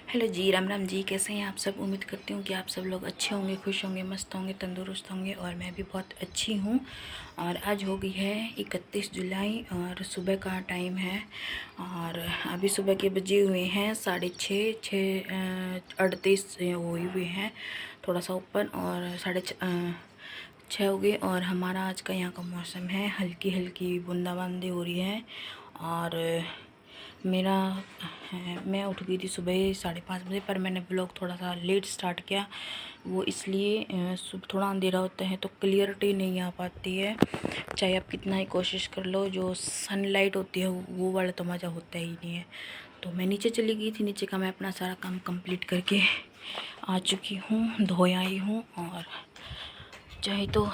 Hello जी, राम राम जी। कैसे हैं आप सब? उम्मीद करती हूँ कि आप सब लोग अच्छे होंगे, खुश होंगे, मस्त होंगे, तंदुरुस्त होंगे और मैं भी बहुत अच्छी हूँ। और आज हो गई है 31 जुलाई और सुबह का टाइम है और अभी सुबह के बजे हुए हैं 6:38 हुए हुए हैं, थोड़ा सा ऊपर, और 6:30 हो गए। और हमारा आज का यहाँ का मौसम है, हल्की हल्की बूंदाबांदी हो रही है। और मेरा मैं उठ गई थी सुबह 5:30 बजे, पर मैंने ब्लॉग थोड़ा सा लेट स्टार्ट किया। वो इसलिए सुबह थोड़ा अंधेरा होता है तो क्लियरिटी नहीं आ पाती है, चाहे आप कितना ही कोशिश कर लो। जो सनलाइट होती है वो वाला तो मज़ा होता ही नहीं है। तो मैं नीचे चली गई थी, नीचे का मैं अपना सारा काम कंप्लीट करके आ चुकी हूँ, धोया आई हूँ। और चाहे तो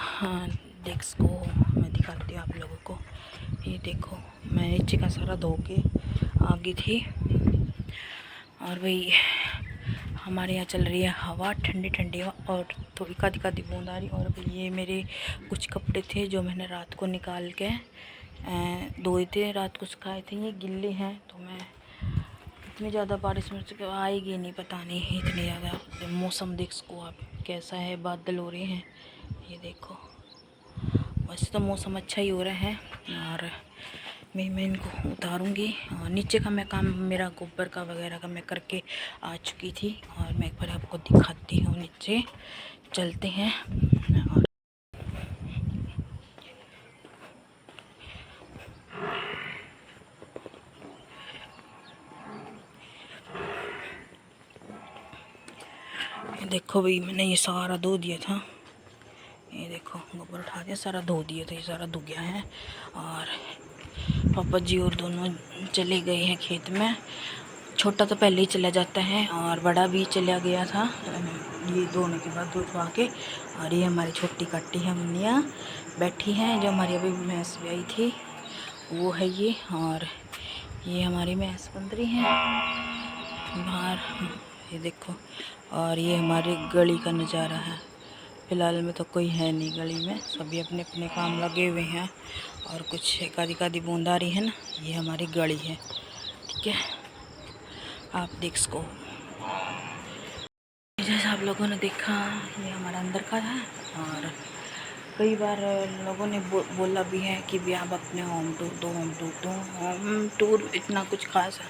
डेस्क को मैं दिखाती हूँ आप लोगों को। ये देखो, मैं नीचे का सारा धो के आ गई थी। और भाई हमारे यहाँ चल रही है हवा, ठंडी ठंडी हवा, और थोड़ी कादी कादी बूंद आ रही। और भाई ये मेरे कुछ कपड़े थे जो मैंने रात को निकाल के धोए थे, रात को सुखाए थे, ये गिल्ले हैं। तो मैं इतनी ज़्यादा बारिश में से आएगी नहीं, पता नहीं इतनी ज़्यादा। मौसम देख सको आप कैसा है, बादल हो रहे हैं, ये देखो। वैसे तो मौसम अच्छा ही हो रहा है। और मैं इनको उतारूंगी। और नीचे का मैं काम, मेरा गोबर का वगैरह का मैं करके आ चुकी थी। और मैं एक बार आपको दिखाती हूँ, नीचे चलते हैं। और देखो भाई, मैंने ये सारा धो दिया था, ये देखो गोबर उठा दिया, सारा धो दिया था, ये सारा धो गया है। और पापा जी और दोनों चले गए हैं खेत में। छोटा तो पहले ही चला जाता है और बड़ा भी चला गया था, ये धोने के बाद धुलवा के। और ये हमारी छोटी कट्टी है, मुन्निया बैठी हैं, जो हमारी अभी भैंस ब्याई थी वो है ये। और ये हमारी भैंस बन रही है बाहर, ये देखो। और ये हमारी गली का नज़ारा है। फ़िलहाल में तो कोई है नहीं गली में, सभी अपने अपने काम लगे हुए हैं। और कुछ एकादी कादी बूंद आ रही है ना, ये हमारी गली है, ठीक है, आप देख सको। जैसा आप लोगों ने देखा, ये हमारा अंदर का है। और कई बार लोगों ने बोला भी है कि भी आप अपने होम टूर दो, होम टूर दो। होम टूर इतना कुछ खास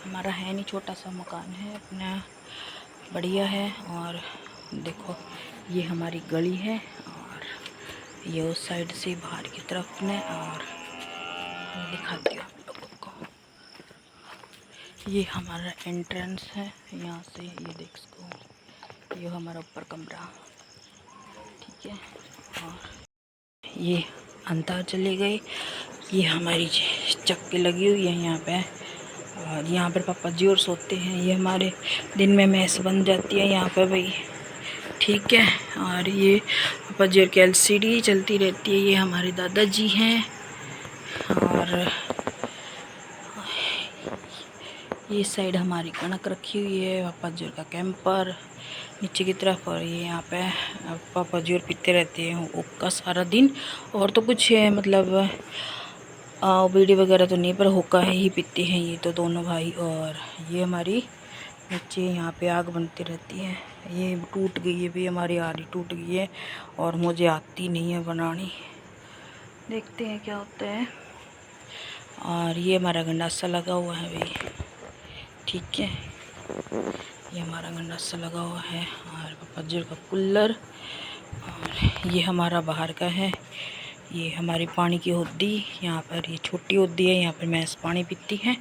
हमारा है नहीं, छोटा सा मकान है अपना, बढ़िया है। और देखो, ये हमारी गली है और ये उस साइड से बाहर की तरफ में। और दिखाती हूँ आप लोगों को, ये हमारा एंट्रेंस है, यहाँ से ये देख सको। ये हमारा ऊपर कमरा, ठीक है। और ये अंदर चले गए, ये हमारी चक्की लगी हुई है यहाँ पे। और यहाँ पर पापा जी और सोते हैं। ये हमारे दिन में मैस बन जाती है यहाँ पे भाई, ठीक है। और ये पापा जी की LCD चलती रहती है। ये हमारे दादाजी हैं। और ये साइड हमारी कणक रखी हुई है, पापा जी का कैंपर नीचे की तरफ। और ये यहाँ पे पापा जी और पीते रहते हैं हुक्का सारा दिन। और तो कुछ है मतलब बीड़ी वगैरह तो नहीं, पर हुक्का ही पीते हैं ये तो दोनों भाई। और ये हमारी नीचे यहाँ पे आग बनती रहती है। ये टूट गई है भी, हमारी आरी टूट गई है और मुझे आती नहीं है बनानी, देखते हैं क्या होता है। और ये हमारा गंडासा लगा हुआ है भाई, ठीक है, ये हमारा गंडासा लगा हुआ है। और पापा जी का कूलर। और ये हमारा बाहर का है, ये हमारी पानी की होद्दी, यहाँ पर ये छोटी होद्दी है, यहाँ पर भैंस पानी पीती है।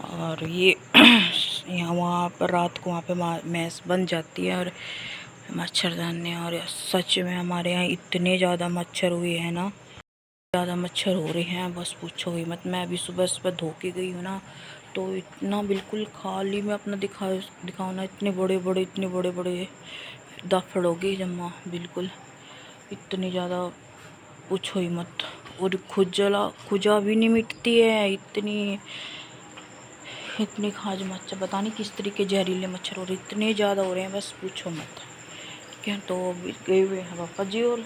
और ये यहाँ वहाँ पर रात को वहाँ पे भैंस बन जाती है और मच्छरदानी। और सच में हमारे यहाँ इतने ज़्यादा मच्छर हुए हैं ना, ज़्यादा मच्छर हो रहे हैं, बस पूछो ही मत। मैं अभी सुबह सुबह धो के गई हूँ ना, तो इतना बिल्कुल खाली में अपना दिखाओ ना, इतने बड़े बड़े, इतने बड़े बड़े दफड़ हो गई जमा, बिल्कुल इतनी ज़्यादा पूछो ही मत। और खुजा भी नहीं मिटती है, इतनी खाज मच्छर, पता नहीं किस तरीके जहरीले मच्छर हो रहे, इतने ज़्यादा हो रहे हैं, बस पूछो मत, ठीक है। तो गए हुए हैं पापा जी और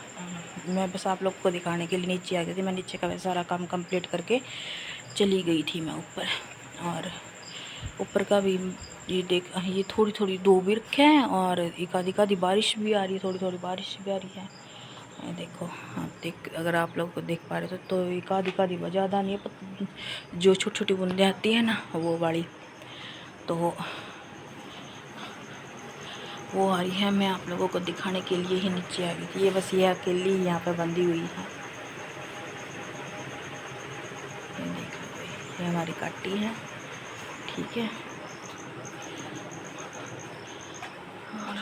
मैं बस आप लोग को दिखाने के लिए नीचे आ गई थी। मैं नीचे का सारा काम कंप्लीट करके चली गई थी मैं ऊपर। और ऊपर का भी ये देख, ये थोड़ी थोड़ी दो भी रखे हैं और एक आधी बारिश भी आ रही है, थोड़ी थोड़ी बारिश भी आ रही है। ये देखो, आप देख, अगर आप लोग को देख पा रहे तो एक आधी ज़्यादा नहीं है, जो छोटी छोटी बूंदें आती है ना वो वाली, तो वो आ रही है। मैं आप लोगों को दिखाने के लिए ही नीचे आ गई थी। ये बस ये अकेली यहाँ पे बंधी हुई है। ये देख लो भाई, ये हमारी काटी है, ठीक है। और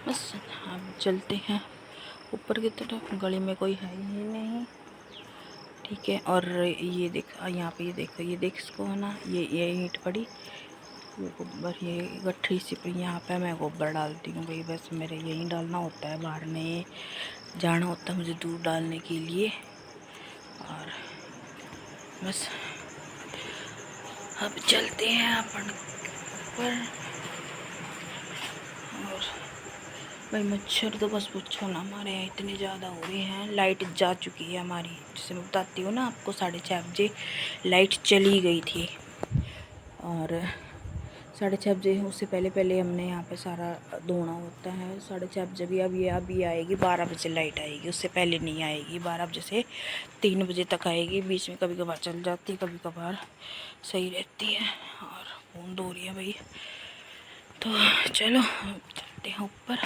बस हम चलते हैं ऊपर की तरफ। गली में कोई है ही नहीं, ठीक है। और ये देख, यहाँ पे ये देखो, ये देख इसको है ना, ये ईंट पड़ी, ये गोबर, ये गठरी सी पड़ी, यहाँ पे मैं गोबर डालती हूँ भाई। बस मेरे यहीं डालना होता है, बाहर नहीं जाना होता मुझे दूर डालने के लिए। और बस अब चलते हैं अपन पर। और भाई मच्छर तो बस पूछो ना, हमारे यहाँ इतने ज़्यादा हो रहे हैं। लाइट जा चुकी है हमारी, जैसे मैं बताती हूँ ना आपको, 6:30 बजे लाइट चली गई थी। और 6:30 बजे, उससे पहले हमने यहाँ पे सारा धोना होता है। 6:30 बजे भी अभी आएगी, 12 बजे लाइट आएगी, उससे पहले नहीं आएगी। 12 बजे से 3 बजे तक आएगी, बीच में कभी कभार चल जाती है, कभी कभार सही रहती है। और बूंद हो रही है भाई, तो चलो चलते हैं ऊपर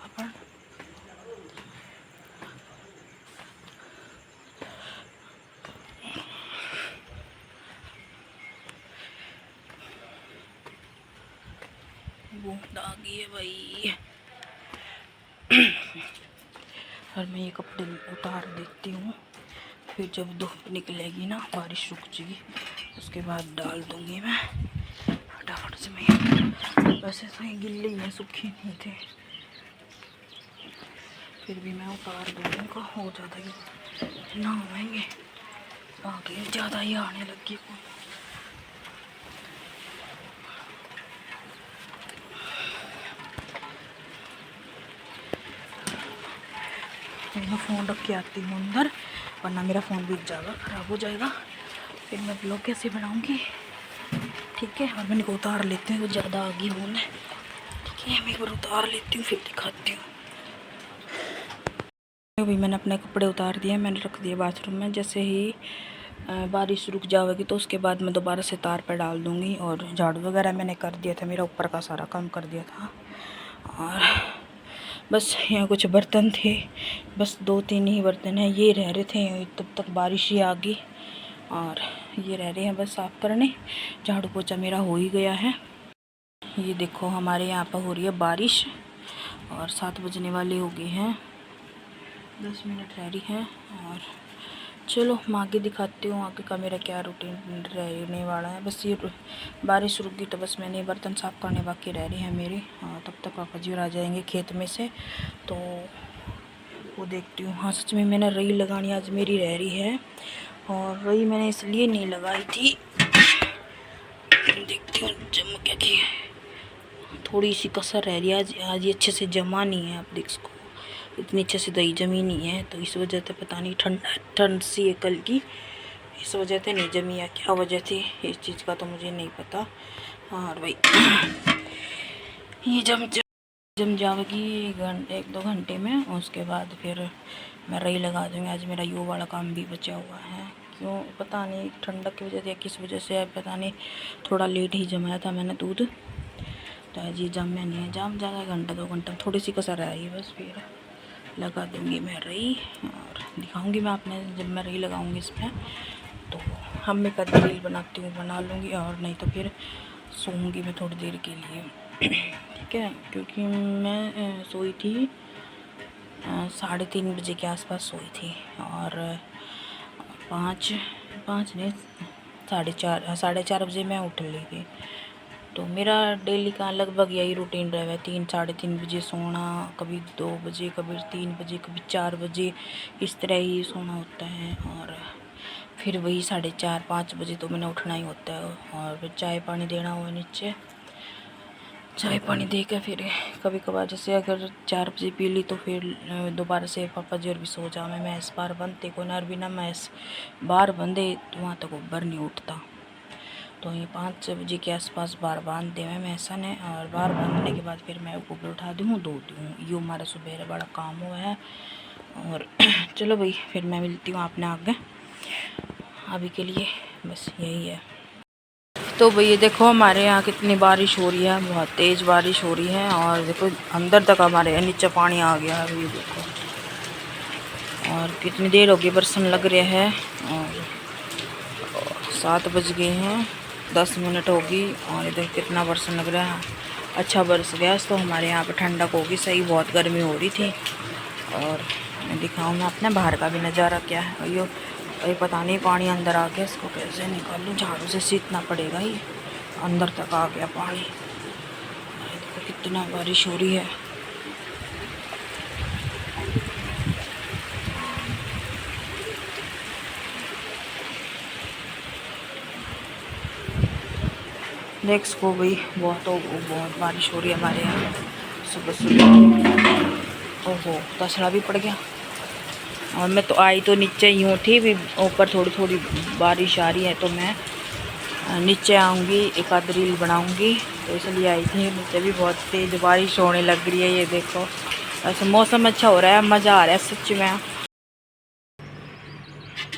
अपन। बूंद आ गई है भाई। और मैं ये कपड़े उतार देती हूँ, फिर जब धूप निकलेगी ना, बारिश रुक जाएगी, उसके बाद डाल दूँगी मैं फटाफट से। मैं वैसे तो ये गिल्ले ही हैं, सूखे नहीं थे, फिर भी मैं उतार दूँगी इनको। हो ज़्यादा ही ना होंगे, आगे ज़्यादा ही आने लगी। मैं फ़ोन रख के आती हूँ अंदर, वरना मेरा फ़ोन भी जाएगा, ख़राब हो जाएगा, फिर मैं ब्लॉग कैसे बनाऊँगी, ठीक है। और मैंने को उतार लेते हैं, वो ज़्यादा आगे होना है, ठीक है। मैं एक बार उतार लेती हूँ, फिर दिखाती हूँ। अभी मैंने अपने कपड़े उतार दिए, मैंने रख दिए बाथरूम में। जैसे ही बारिश रुक जाएगी तो उसके बाद मैं दोबारा से तार पर डाल दूँगी। और झाड़ू वगैरह मैंने कर दिया था, मेरा ऊपर का सारा काम कर दिया था। और बस यहाँ कुछ बर्तन थे, बस 2-3 ही बर्तन हैं, ये रह रहे थे, तब तक बारिश ही आ गई। और ये रह रहे हैं बस साफ़ करने। झाड़ू पोछा मेरा हो ही गया है। ये देखो, हमारे यहाँ पर हो रही है बारिश और 7 बजने वाले हो गए हैं, 10 मिनट रह रही है। और चलो मैं आगे दिखाती हूँ आगे का मेरा क्या रूटीन रहने वाला है। बस ये बारिश रुक गई तो बस मैंने बर्तन साफ़ करने बाकी रह रही हैं मेरे। तब तक पापा जी आ जाएंगे खेत में से, तो वो देखती हूँ। हाँ सच में मैंने रई लगानी आज मेरी रह रही है, और रई मैंने इसलिए नहीं लगाई थी, देखती हूँ जम क्या की थोड़ी सी कसर रह रही है। आज ये अच्छे से जमा नहीं है, आप देख सको, इतनी अच्छे से दही जमी नहीं है, तो इस वजह से पता नहीं, ठंड सी है कल की, इस वजह से नहीं जमी है। क्या वजह थी इस चीज़ का तो मुझे नहीं पता। और भाई ये जम जाएगी 1-2 घंटे में, और उसके बाद फिर मैं रई लगा दूँगी। आज मेरा यो वाला काम भी बचा हुआ है, क्यों पता नहीं, ठंडक की वजह से या किस वजह से पता नहीं, थोड़ा लेट ही जमाया था मैंने दूध, तो आज ये जमा नहीं है। जम जाएगा 1-2 घंटा, थोड़ी सी कसर आई है बस, फिर लगा दूँगी मैं रई। और दिखाऊँगी मैं आपने जब मैं रई लगाऊँगी इसमें, तो हम मैं कभी रील बनाती हूँ बना लूँगी, और नहीं तो फिर सोऊंगी मैं थोड़ी देर के लिए, ठीक है। क्योंकि मैं सोई थी 3:30 बजे के आसपास सोई थी, और 5 नहीं 4:30 बजे मैं उठ ली थी। तो मेरा डेली का लगभग यही रूटीन रहा है, 3-3:30 बजे सोना, कभी 2 बजे, कभी 3 बजे, कभी 4 बजे, इस तरह ही सोना होता है। और फिर वही 4:30-5 बजे तो मैंने उठना ही होता है, और फिर चाय पानी देना हुआ नीचे, चाय पानी दे के फिर कभी कभार जैसे अगर 4 बजे पी ली तो फिर दोबारा से पापा जी और भी सो जाओ, मैं मैस बार बनते को ना, भी ना मैस बाहर बंदे तो वहाँ तक ऊपर नहीं उठता, तो ये 5-6 बजे के आसपास बार बांध दे मैं ऐसा ने, और बार बांधने के बाद फिर मैं ऊपर उठा दूँ धोती हूँ। ये हमारा सुबह बड़ा काम हुआ है। और चलो भाई फिर मैं मिलती हूँ आपने आगे। अभी के लिए बस यही है। तो भैया देखो हमारे यहाँ कितनी बारिश हो रही है, बहुत तेज़ बारिश हो रही है। और देखो अंदर तक हमारे नीचे पानी आ गया है, ये देखो। और कितनी देर हो गई बरसन लग रहा है। और 7 बज गए हैं, 10 मिनट होगी। और इधर कितना बरसन लग रहा है, अच्छा बरस गया। तो हमारे यहाँ पे ठंडक होगी सही, बहुत गर्मी हो रही थी। और मैं दिखाऊँ मैं अपने बाहर का भी नज़ारा क्या है। ये पता नहीं पानी अंदर आ गया, इसको कैसे निकालूं, झाड़ू से सींचना पड़ेगा। ये अंदर तक आ गया पानी। देखो कितना बारिश हो रही है। नेक्स्ट को भाई बहुत बारिश हो रही है हमारे यहाँ सुबह सुबह। ओहो तसड़ा भी पड़ गया। और मैं तो आई तो नीचे ही हूँ थी, भी ऊपर थोड़ी थोड़ी बारिश आ रही है। तो मैं नीचे आऊँगी, एक आध रील बनाऊँगी, तो इसलिए आई थी। नीचे भी बहुत तेज़ बारिश होने लग रही है। ये देखो ऐसा मौसम अच्छा हो रहा है, मज़ा आ रहा है सच में।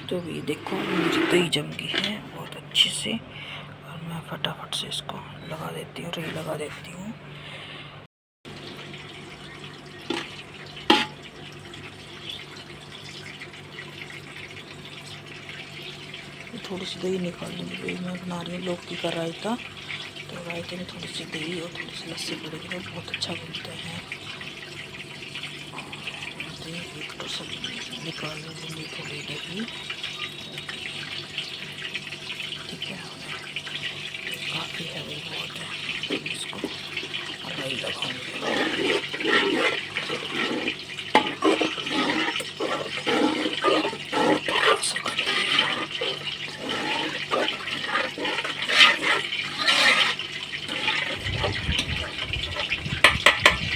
तो ये देखो मुझे दही जम गई है बहुत अच्छे से। और मैं फटाफट से इसको लगा देती हूँ, रील लगा देती हूँ। थोड़ी सी दही निकाल दूँगी। मैं बना रही हूँ लौकी का रायता। तो रायते में थोड़ी सी दही और थोड़ी सी लस्सी पड़ेगी तो बहुत अच्छा बनता है। एक तो सब निकाल लूँगी थोड़ी दही, ठीक है। काफ़ी है वो, बहुत है। इसको राई लगाऊँगी।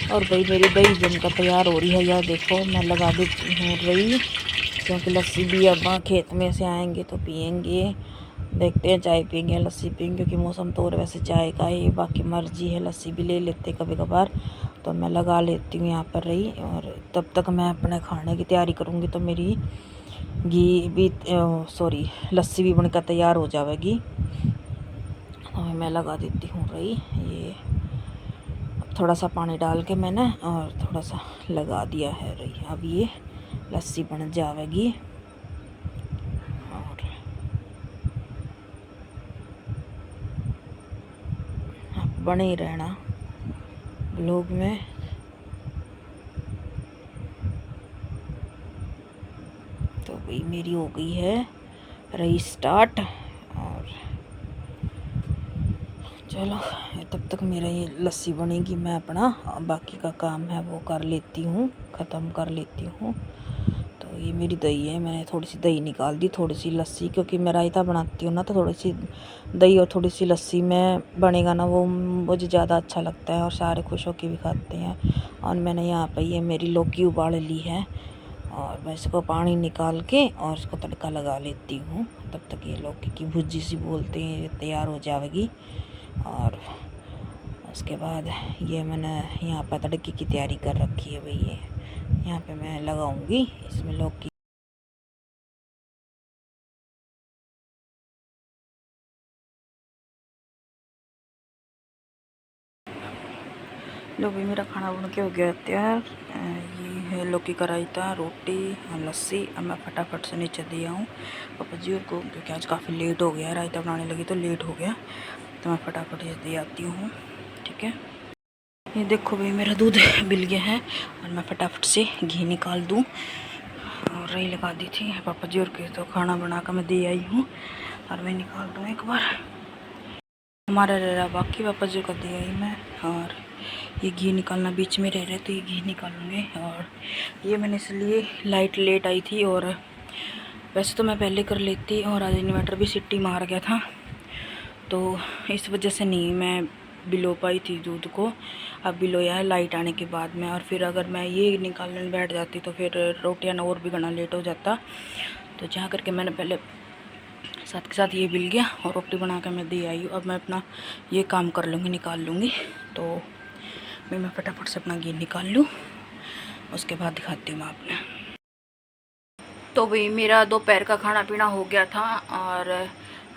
और भाई मेरी दही जमकर तैयार हो रही है। यह देखो मैं लगा देती हूँ रही, क्योंकि लस्सी भी अब खेत में से आएंगे तो पियेंगे। देखते हैं चाय पियेंगे या लस्सी पियेंगे, क्योंकि मौसम तो और वैसे चाय का ही, बाकी मर्जी है। लस्सी भी ले लेते कभी कभार। तो मैं लगा लेती हूँ यहाँ पर रही। और तब तक मैं अपने खाने की तैयारी करूँगी। तो मेरी घी भी सॉरी लस्सी भी बनकर तैयार हो जाएगी। तो मैं लगा देती हूँ रही। ये थोड़ा सा पानी डाल के मैंने और थोड़ा सा लगा दिया है रही। अब ये लस्सी बन जाएगी। और आप बने ही रहना ब्लॉग में। तो भाई मेरी हो गई है रही स्टार्ट। और चलो तब तक मेरा ये लस्सी बनेगी, मैं अपना बाकी का काम है वो कर लेती हूँ, ख़त्म कर लेती हूँ। तो ये मेरी दही है, मैंने थोड़ी सी दही निकाल दी, थोड़ी सी लस्सी, क्योंकि मैं रायता बनाती हूँ ना, तो थोड़ी सी दही और थोड़ी सी लस्सी में बनेगा ना वो मुझे ज़्यादा अच्छा लगता है। और सारे खुश होकर भी खाते हैं। और मैंने यहाँ पर ये मेरी लौकी उबाल ली है। और मैं इसको पानी निकाल के और इसको तड़का लगा लेती हूँ। तब तक ये लौकी की भुजी सी बोलते हैं तैयार हो जाएगी। और उसके बाद ये मैंने यहाँ पर तड़के की तैयारी कर रखी है भाई। ये यहाँ पे मैं लगाऊंगी इसमें लौकी। लो भाई मेरा खाना बन के हो गया तैयार। ये है लौकी का रायता, रोटी और लस्सी। अब मैं फटाफट से नीचे दिया हूँ पापा जी को, क्योंकि आज काफ़ी लेट हो गया, रायता बनाने लगी तो लेट हो गया। तो मैं फटाफट से दे आती हूँ, ठीक है। ये देखो भाई मेरा दूध बिल गया है। और मैं फटाफट से घी निकाल दूँ। और रही लगा दी थी पापा जी और के, तो खाना बना कर मैं दे आई हूँ। और मैं निकाल दूँ एक बार, हमारा रह रहा बाकी पापा जी को दे आई मैं। और ये घी निकालना बीच में रह रहे, तो ये घी निकालूंगे। और ये मैंने इसलिए लाइट लेट आई थी, और वैसे तो मैं पहले कर लेती। और आज इन्वर्टर भी सिट्टी मार गया था, तो इस वजह से नहीं मैं बिलो पाई थी दूध को। अब बिलोया है लाइट आने के बाद में। और फिर अगर मैं ये निकालने बैठ जाती तो फिर रोटियां और भी घना लेट हो जाता। तो जहाँ करके मैंने पहले साथ के साथ ये बिल गया और रोटी बना कर मैं दे आई हूँ। अब मैं अपना ये काम कर लूँगी, निकाल लूँगी। तो मैं फटाफट से अपना घी निकाल लूँ, उसके बाद दिखाती हूँ मैं आपने। तो भाई मेरा दोपहर का खाना पीना हो गया था और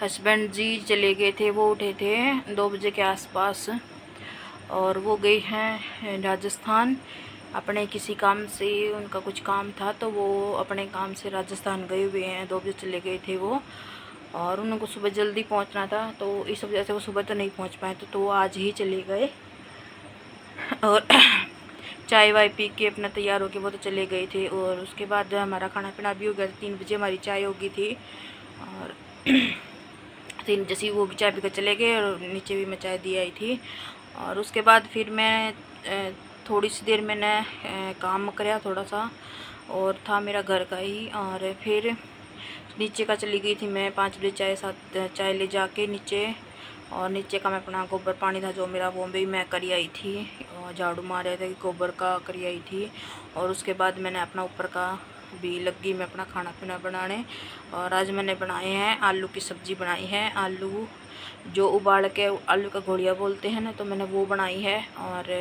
हस्बैंड जी चले गए थे, वो उठे थे 2 बजे के आसपास और वो गए हैं राजस्थान अपने किसी काम से। उनका कुछ काम था तो वो अपने काम से राजस्थान गए हुए हैं। 2 बजे चले गए थे वो और उनको सुबह जल्दी पहुंचना था, तो इस वजह से वो सुबह तो नहीं पहुंच पाए, तो वो आज ही चले गए। और चाय वाय पी के अपना तैयार होके वो तो चले गए थे। और उसके बाद हमारा खाना पीना भी हो गया। 3 बजे हमारी चाय हो गई थी और 3 बजे से वो भी चाय पी कर चले गए और नीचे भी मैं चाय दी आई थी। और उसके बाद फिर मैं थोड़ी सी देर मैंने काम कराया थोड़ा सा, और था मेरा घर का ही। और फिर नीचे का चली गई थी मैं 5 बजे चाय ले जाके नीचे। और नीचे का मैं अपना गोबर पानी था जो मेरा, वो भी मैं करी आई थी और झाड़ू मार रहे थे, गोबर का करी आई थी। और उसके बाद मैंने अपना ऊपर का भी लगी मैं अपना खाना पीना बनाने। और आज मैंने बनाए हैं आलू की सब्ज़ी बनाई है, आलू जो उबाल के आलू का घोड़िया बोलते हैं ना, तो मैंने वो बनाई है। और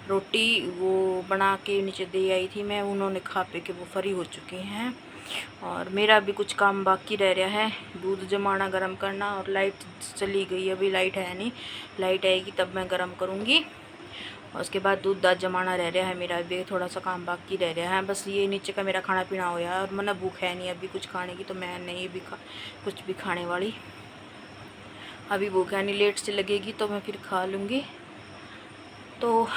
रोटी वो बना के नीचे दे आई थी मैं, उन्होंने खा पी के वो फ्री हो चुके हैं। और मेरा भी कुछ काम बाकी रह रहा है, दूध जमाना, गरम करना। और लाइट चली गई, अभी लाइट है नहीं, लाइट आएगी तब मैं गरम करूँगी। और उसके बाद दूध दाद जमाना रह रहा है, मेरा भी थोड़ा सा काम बाकी रह रहा है। बस ये नीचे का मेरा खाना पीना हो गया और मैंने भूख है नहीं अभी कुछ खाने की, तो मैं नहीं भी कुछ भी खाने वाली, अभी भूख है नहीं। लेट से लगेगी तो मैं फिर खा लूँगी। तो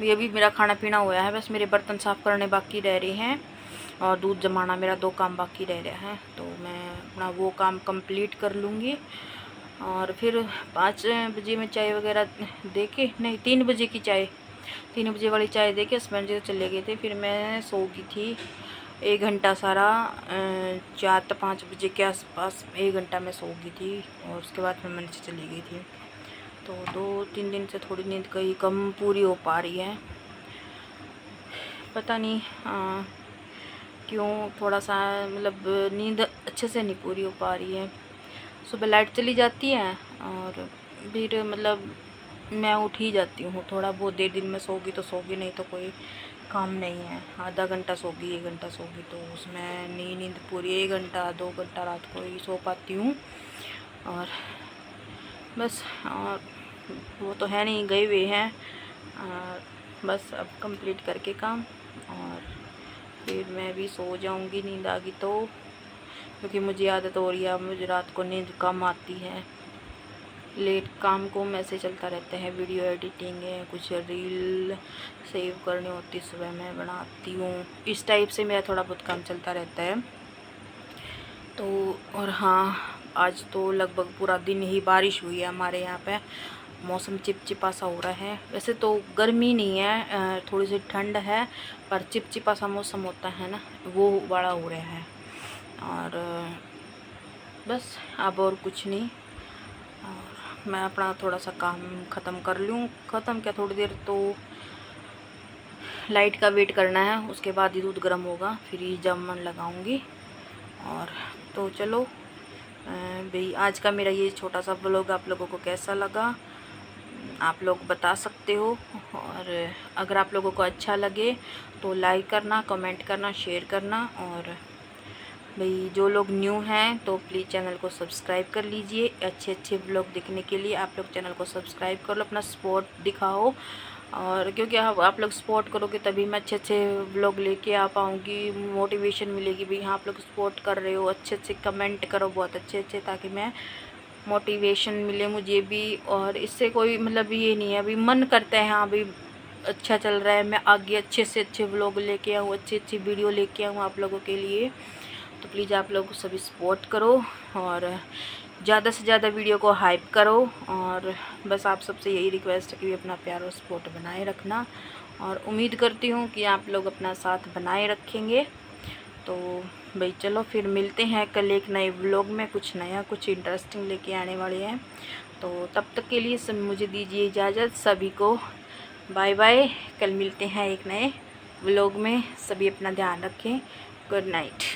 ये भी मेरा खाना पीना हुआ है, बस मेरे बर्तन साफ़ करने बाकी रह रहे हैं और दूध जमाना, मेरा 2 काम बाकी रह रहा है। तो मैं अपना वो काम कंप्लीट कर लूँगी। और फिर 5 बजे में चाय वगैरह दे के, नहीं 3 बजे की चाय, 3 बजे वाली चाय दे के हस्बैंड जी चले गए थे। फिर मैं सो गई थी 1 घंटा सारा, 4-5 बजे के आसपास 1 घंटा मैं सो गई थी। और उसके बाद मैं नीचे चली गई थी। तो 2-3 दिन से थोड़ी नींद कहीं कम पूरी हो पा रही है, पता नहीं क्यों, थोड़ा सा मतलब नींद अच्छे से नहीं पूरी हो पा रही है। सुबह लाइट चली जाती है और फिर मतलब मैं उठ ही जाती हूँ थोड़ा बहुत देर। दिन में सोगी तो सोगी, नहीं तो कोई काम नहीं है। आधा घंटा सोगी, 1 घंटा सोगी, तो उसमें नींद पूरी 1 घंटा 2 घंटा रात को ही सो पाती हूँ। और बस, और वो तो है नहीं, गए हुए हैं। और बस अब कंप्लीट करके काम, और फिर मैं भी सो जाऊंगी नींद आ गई तो, क्योंकि मुझे आदत हो रही है, मुझे रात को नींद कम आती है। लेट काम को में से चलता रहता है, वीडियो एडिटिंग है, कुछ रील सेव करनी होती, सुबह मैं बनाती हूँ, इस टाइप से मेरा थोड़ा बहुत काम चलता रहता है। तो और हाँ, आज तो लगभग पूरा दिन ही बारिश हुई है हमारे यहाँ पे। मौसम चिपचिपा सा हो रहा है, वैसे तो गर्मी नहीं है, थोड़ी सी ठंड है, पर चिपचिपा सा मौसम होता है ना, वो बड़ा हो रहा है। और बस अब और कुछ नहीं। और मैं अपना थोड़ा सा काम ख़त्म कर लूँ, ख़त्म क्या, थोड़ी देर तो लाइट का वेट करना है, उसके बाद ही दूध गर्म होगा, फिर ही जमन लगाऊंगी। और तो चलो भाई, आज का मेरा ये छोटा सा ब्लॉग आप लोगों को कैसा लगा आप लोग बता सकते हो। और अगर आप लोगों को अच्छा लगे तो लाइक करना, कमेंट करना, शेयर करना। और भाई जो लोग न्यू हैं तो प्लीज़ चैनल को सब्सक्राइब कर लीजिए। अच्छे अच्छे ब्लॉग देखने के लिए आप लोग चैनल को सब्सक्राइब कर लो, अपना सपोर्ट दिखाओ। और क्योंकि आप लोग सपोर्ट करोगे तभी मैं अच्छे अच्छे ब्लॉग लेके आ पाऊँगी, मोटिवेशन मिलेगी भाई हाँ आप लोग सपोर्ट कर रहे हो, अच्छे अच्छे कमेंट करो बहुत अच्छे अच्छे, ताकि मैं मोटिवेशन मिले मुझे भी। और इससे कोई मतलब ये नहीं है, अभी मन करता है हाँ भाई अच्छा चल रहा है, मैं आगे अच्छे से अच्छे व्लॉग लेके आऊँ, अच्छी अच्छी वीडियो लेके आऊँ आप लोगों के लिए। तो प्लीज़ आप लोग सभी सपोर्ट करो और ज़्यादा से ज़्यादा वीडियो को हाइप करो। और बस आप सबसे यही रिक्वेस्ट है कि अपना प्यार और सपोर्ट बनाए रखना, और उम्मीद करती हूँ कि आप लोग अपना साथ बनाए रखेंगे। तो भाई चलो फिर मिलते हैं कल एक नए व्लॉग में, कुछ नया कुछ इंटरेस्टिंग लेके आने वाले हैं। तो तब तक के लिए सब मुझे दीजिए इजाज़त, सभी को बाय बाय। कल मिलते हैं एक नए व्लॉग में, सभी अपना ध्यान रखें। Good night.